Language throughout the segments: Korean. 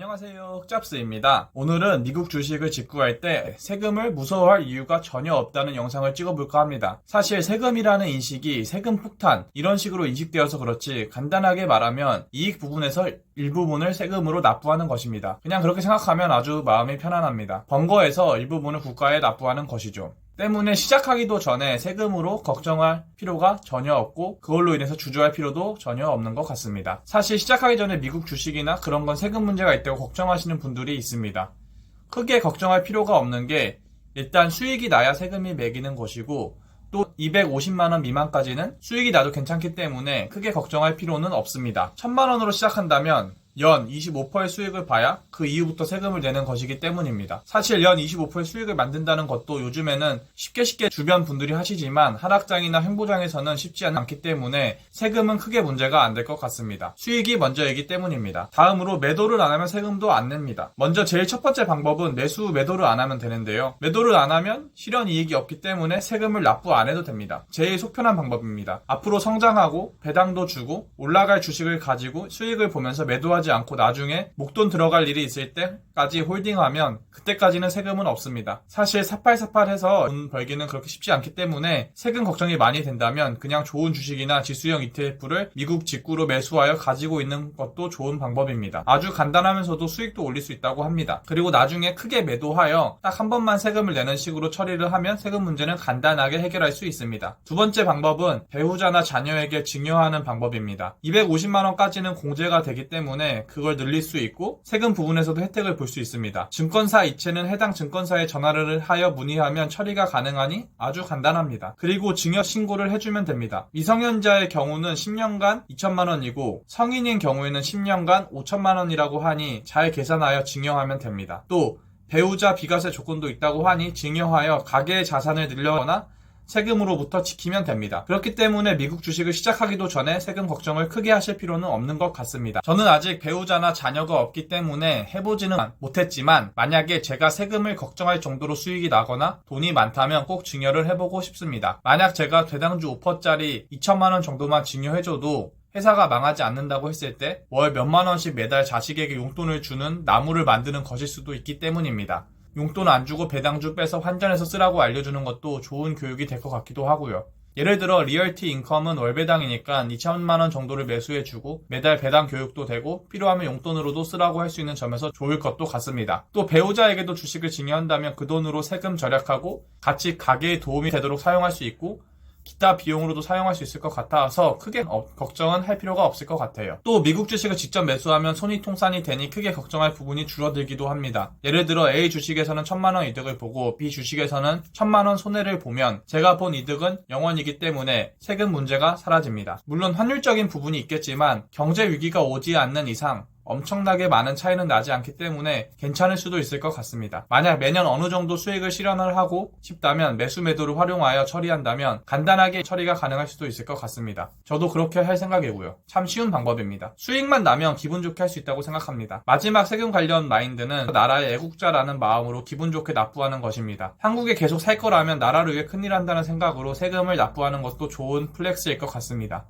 안녕하세요, 흑잡스입니다. 오늘은 미국 주식을 직구할 때 세금을 무서워할 이유가 전혀 없다는 영상을 찍어볼까 합니다. 사실 세금이라는 인식이 세금 폭탄 이런 식으로 인식되어서 그렇지 간단하게 말하면 이익 부분에서 일부분을 세금으로 납부하는 것입니다. 그냥 그렇게 생각하면 아주 마음이 편안합니다. 번거에서 일부분을 국가에 납부하는 것이죠. 때문에 시작하기도 전에 세금으로 걱정할 필요가 전혀 없고 그걸로 인해서 주저할 필요도 전혀 없는 것 같습니다. 사실 시작하기 전에 미국 주식이나 그런 건 세금 문제가 있다고 걱정하시는 분들이 있습니다. 크게 걱정할 필요가 없는 게 일단 수익이 나야 세금이 매기는 것이고 또 250만원 미만까지는 수익이 나도 괜찮기 때문에 크게 걱정할 필요는 없습니다. 1000만원으로 시작한다면 연 25%의 수익을 봐야 그 이후부터 세금을 내는 것이기 때문입니다. 사실 연 25%의 수익을 만든다는 것도 요즘에는 쉽게 주변 분들이 하시지만 하락장이나 횡보장에서는 쉽지 않기 때문에 세금은 크게 문제가 안 될 것 같습니다. 수익이 먼저이기 때문입니다. 다음으로 매도를 안 하면 세금도 안 냅니다. 먼저 제일 첫 번째 방법은 매도를 안 하면 되는데요. 매도를 안 하면 실현 이익이 없기 때문에 세금을 납부 안 해도 됩니다. 제일 속편한 방법입니다. 앞으로 성장하고 배당도 주고 올라갈 주식을 가지고 수익을 보면서 매도하지 않고 나중에 목돈 들어갈 일이 있을 때까지 홀딩하면 그때까지는 세금은 없습니다. 사실 사팔사팔해서 돈 벌기는 그렇게 쉽지 않기 때문에 세금 걱정이 많이 된다면 그냥 좋은 주식이나 지수형 ETF를 미국 직구로 매수하여 가지고 있는 것도 좋은 방법입니다. 아주 간단하면서도 수익도 올릴 수 있다고 합니다. 그리고 나중에 크게 매도하여 딱 한 번만 세금을 내는 식으로 처리를 하면 세금 문제는 간단하게 해결할 수 있습니다. 두 번째 방법은 배우자나 자녀에게 증여하는 방법입니다. 250만원까지는 공제가 되기 때문에 그걸 늘릴 수 있고 세금 부분에서도 혜택을 볼 수 있습니다. 증권사 이체는 해당 증권사에 전화를 하여 문의하면 처리가 가능하니 아주 간단합니다. 그리고 증여 신고를 해주면 됩니다. 미성년자의 경우는 10년간 2천만원이고 성인인 경우에는 10년간 5천만원이라고 하니 잘 계산하여 증여하면 됩니다. 또 배우자 비과세 조건도 있다고 하니 증여하여 가계의 자산을 늘려거나 세금으로부터 지키면 됩니다. 그렇기 때문에 미국 주식을 시작하기도 전에 세금 걱정을 크게 하실 필요는 없는 것 같습니다. 저는 아직 배우자나 자녀가 없기 때문에 해보지는 못했지만 만약에 제가 세금을 걱정할 정도로 수익이 나거나 돈이 많다면 꼭 증여를 해보고 싶습니다. 만약 제가 배당주 5%짜리 2천만원 정도만 증여해줘도 회사가 망하지 않는다고 했을 때 월 몇만원씩 매달 자식에게 용돈을 주는 나무를 만드는 것일 수도 있기 때문입니다. 용돈 안 주고 배당주 빼서 환전해서 쓰라고 알려주는 것도 좋은 교육이 될 것 같기도 하고요. 예를 들어 리얼티 인컴은 월 배당이니까 2천만원 정도를 매수해주고 매달 배당 교육도 되고 필요하면 용돈으로도 쓰라고 할 수 있는 점에서 좋을 것도 같습니다. 또 배우자에게도 주식을 증여한다면 그 돈으로 세금 절약하고 같이 가계에 도움이 되도록 사용할 수 있고 기타 비용으로도 사용할 수 있을 것 같아서 크게 걱정은 할 필요가 없을 것 같아요. 또 미국 주식을 직접 매수하면 손익통산이 되니 크게 걱정할 부분이 줄어들기도 합니다. 예를 들어 A 주식에서는 1000만원 이득을 보고 B 주식에서는 1000만원 손해를 보면 제가 본 이득은 0원이기 때문에 세금 문제가 사라집니다. 물론 환율적인 부분이 있겠지만 경제 위기가 오지 않는 이상 엄청나게 많은 차이는 나지 않기 때문에 괜찮을 수도 있을 것 같습니다. 만약 매년 어느 정도 수익을 실현을 하고 싶다면 매수매도를 활용하여 처리한다면 간단하게 처리가 가능할 수도 있을 것 같습니다. 저도 그렇게 할 생각이고요. 참 쉬운 방법입니다. 수익만 나면 기분 좋게 할 수 있다고 생각합니다. 마지막 세금 관련 마인드는 나라의 애국자라는 마음으로 기분 좋게 납부하는 것입니다. 한국에 계속 살 거라면 나라를 위해 큰일 한다는 생각으로 세금을 납부하는 것도 좋은 플렉스일 것 같습니다.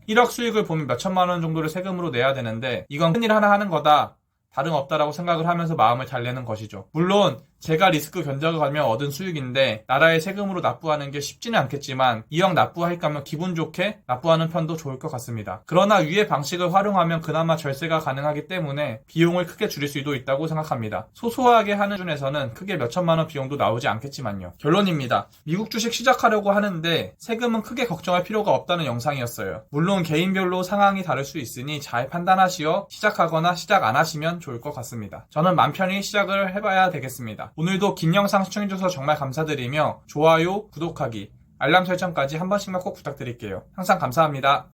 1억 수익을 보면 몇천만원 정도를 세금으로 내야 되는데 이건 큰일 하나 하는 거다. 다름없다라고 생각을 하면서 마음을 잘 내는 것이죠. 물론 제가 리스크 견적을 가며 얻은 수익인데 나라의 세금으로 납부하는 게 쉽지는 않겠지만 2억 납부할 거면 기분 좋게 납부하는 편도 좋을 것 같습니다. 그러나 위의 방식을 활용하면 그나마 절세가 가능하기 때문에 비용을 크게 줄일 수도 있다고 생각합니다. 소소하게 하는 중에서는 크게 몇천만원 비용도 나오지 않겠지만요. 결론입니다. 미국 주식 시작하려고 하는데 세금은 크게 걱정할 필요가 없다는 영상이었어요. 물론 개인별로 상황이 다를 수 있으니 잘 판단하시어 시작하거나 시작 안 하시면 좋을 것 같습니다. 저는 맘 편히 시작을 해봐야 되겠습니다. 오늘도 긴 영상 시청해주셔서 정말 감사드리며 좋아요, 구독하기, 알람 설정까지 한 번씩만 꼭 부탁드릴게요. 항상 감사합니다.